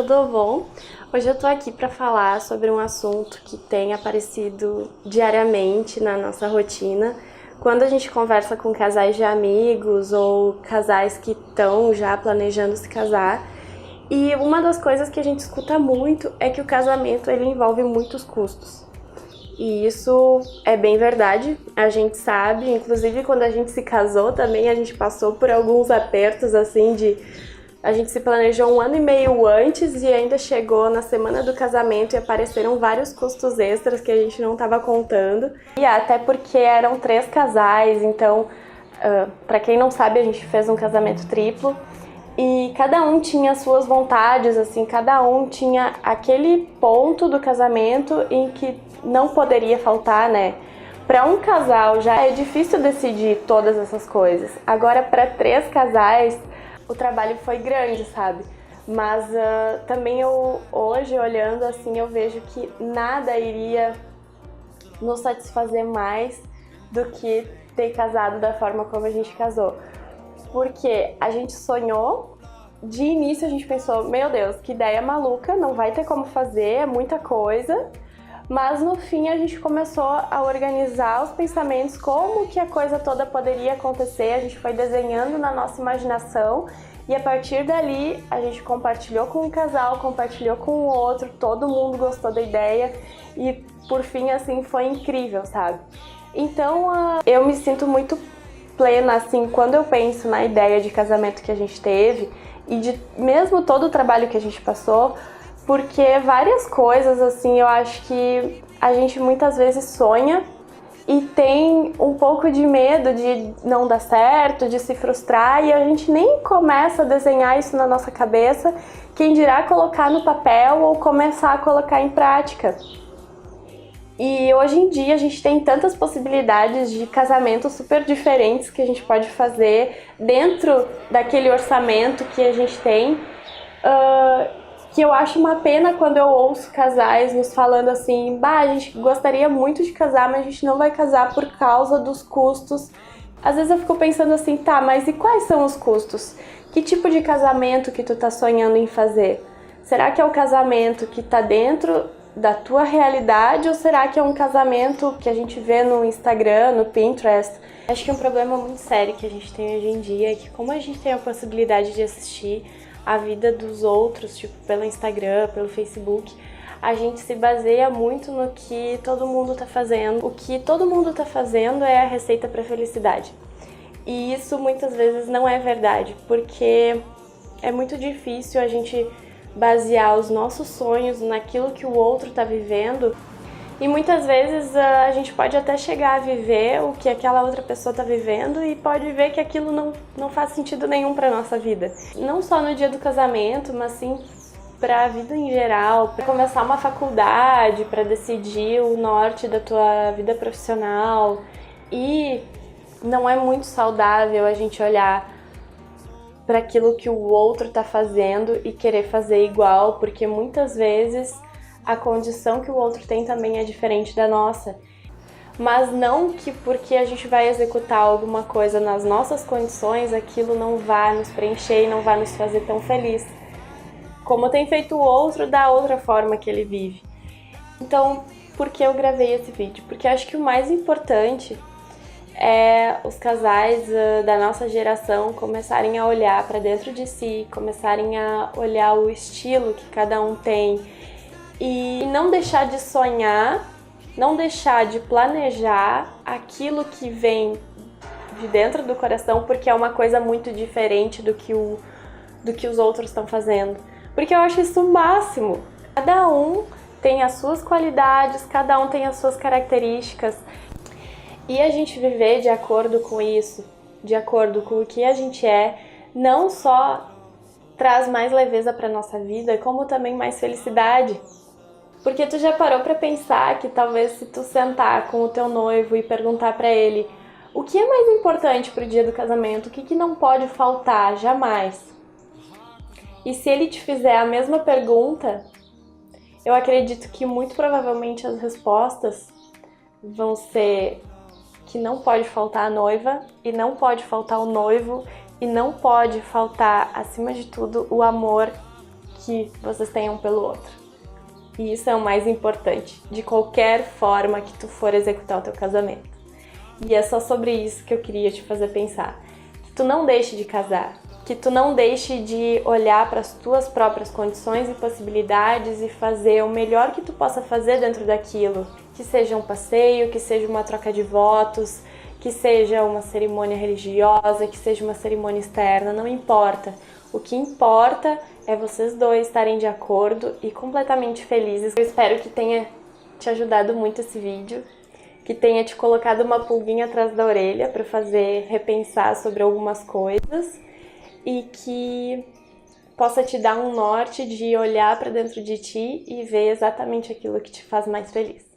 tudo bom? Hoje eu tô aqui para falar sobre um assunto que tem aparecido diariamente na nossa rotina quando a gente conversa com casais de amigos ou casais que estão já planejando se casar. E uma das coisas que a gente escuta muito é que o casamento ele envolve muitos custos. E isso é bem verdade, a gente sabe, inclusive quando a gente se casou também a gente passou por alguns apertos assim de... A gente se planejou 1 ano e meio antes e ainda chegou na semana do casamento e apareceram vários custos extras que a gente não estava contando. E até porque eram 3 casais, então, para quem não sabe, a gente fez um casamento triplo e cada um tinha suas vontades, assim, cada um tinha aquele ponto do casamento em que não poderia faltar, né? Para um casal já é difícil decidir todas essas coisas. Agora, para 3 casais, o trabalho foi grande, sabe? Mas também eu, hoje, olhando assim, eu vejo que nada iria nos satisfazer mais do que ter casado da forma como a gente casou. Porque a gente sonhou, de início a gente pensou, meu Deus, que ideia maluca, não vai ter como fazer, é muita coisa. Mas no fim a gente começou a organizar os pensamentos, como que a coisa toda poderia acontecer, a gente foi desenhando na nossa imaginação e a partir dali a gente compartilhou com um casal, compartilhou com o outro, todo mundo gostou da ideia e por fim assim foi incrível, sabe? Então eu me sinto muito plena assim quando eu penso na ideia de casamento que a gente teve e de mesmo todo o trabalho que a gente passou, porque várias coisas, assim, eu acho que a gente muitas vezes sonha e tem um pouco de medo de não dar certo, de se frustrar e a gente nem começa a desenhar isso na nossa cabeça, quem dirá colocar no papel ou começar a colocar em prática. E hoje em dia a gente tem tantas possibilidades de casamentos super diferentes que a gente pode fazer dentro daquele orçamento que a gente tem, que eu acho uma pena quando eu ouço casais nos falando assim, bah, a gente gostaria muito de casar, mas a gente não vai casar por causa dos custos. Às vezes eu fico pensando assim, tá, mas e quais são os custos? Que tipo de casamento que tu tá sonhando em fazer? Será que é o casamento que tá dentro da tua realidade ou será que é um casamento que a gente vê no Instagram, no Pinterest? Acho que um problema muito sério que a gente tem hoje em dia é que como a gente tem a possibilidade de assistir a vida dos outros, tipo, pelo Instagram, pelo Facebook, a gente se baseia muito no que todo mundo tá fazendo. O que todo mundo tá fazendo é a receita para felicidade. E isso muitas vezes não é verdade, porque é muito difícil a gente basear os nossos sonhos naquilo que o outro tá vivendo. E muitas vezes a gente pode até chegar a viver o que aquela outra pessoa está vivendo e pode ver que aquilo não faz sentido nenhum para nossa vida. Não só no dia do casamento, mas sim para a vida em geral, para começar uma faculdade, para decidir o norte da tua vida profissional. E não é muito saudável a gente olhar para aquilo que o outro está fazendo e querer fazer igual, porque muitas vezes a condição que o outro tem também é diferente da nossa. Mas não que porque a gente vai executar alguma coisa nas nossas condições, aquilo não vai nos preencher e não vai nos fazer tão feliz como tem feito o outro da outra forma que ele vive. Então, por que eu gravei esse vídeo? Porque acho que o mais importante é os casais da nossa geração começarem a olhar para dentro de si, começarem a olhar o estilo que cada um tem, e não deixar de sonhar, não deixar de planejar aquilo que vem de dentro do coração, porque é uma coisa muito diferente do que os outros estão fazendo. Porque eu acho isso o máximo. Cada um tem as suas qualidades, cada um tem as suas características. E a gente viver de acordo com isso, de acordo com o que a gente é, não só traz mais leveza para nossa vida, como também mais felicidade. Porque tu já parou pra pensar que talvez se tu sentar com o teu noivo e perguntar pra ele o que é mais importante pro dia do casamento, o que não pode faltar, jamais. E se ele te fizer a mesma pergunta, eu acredito que muito provavelmente as respostas vão ser que não pode faltar a noiva e não pode faltar o noivo e não pode faltar, acima de tudo, o amor que vocês tenham pelo outro. E isso é o mais importante, de qualquer forma que tu for executar o teu casamento. E é só sobre isso que eu queria te fazer pensar. Que tu não deixe de casar, que tu não deixe de olhar para as tuas próprias condições e possibilidades e fazer o melhor que tu possa fazer dentro daquilo. Que seja um passeio, que seja uma troca de votos, que seja uma cerimônia religiosa, que seja uma cerimônia externa, não importa. O que importa é vocês dois estarem de acordo e completamente felizes. Eu espero que tenha te ajudado muito esse vídeo, que tenha te colocado uma pulguinha atrás da orelha para fazer repensar sobre algumas coisas e que possa te dar um norte de olhar para dentro de ti e ver exatamente aquilo que te faz mais feliz.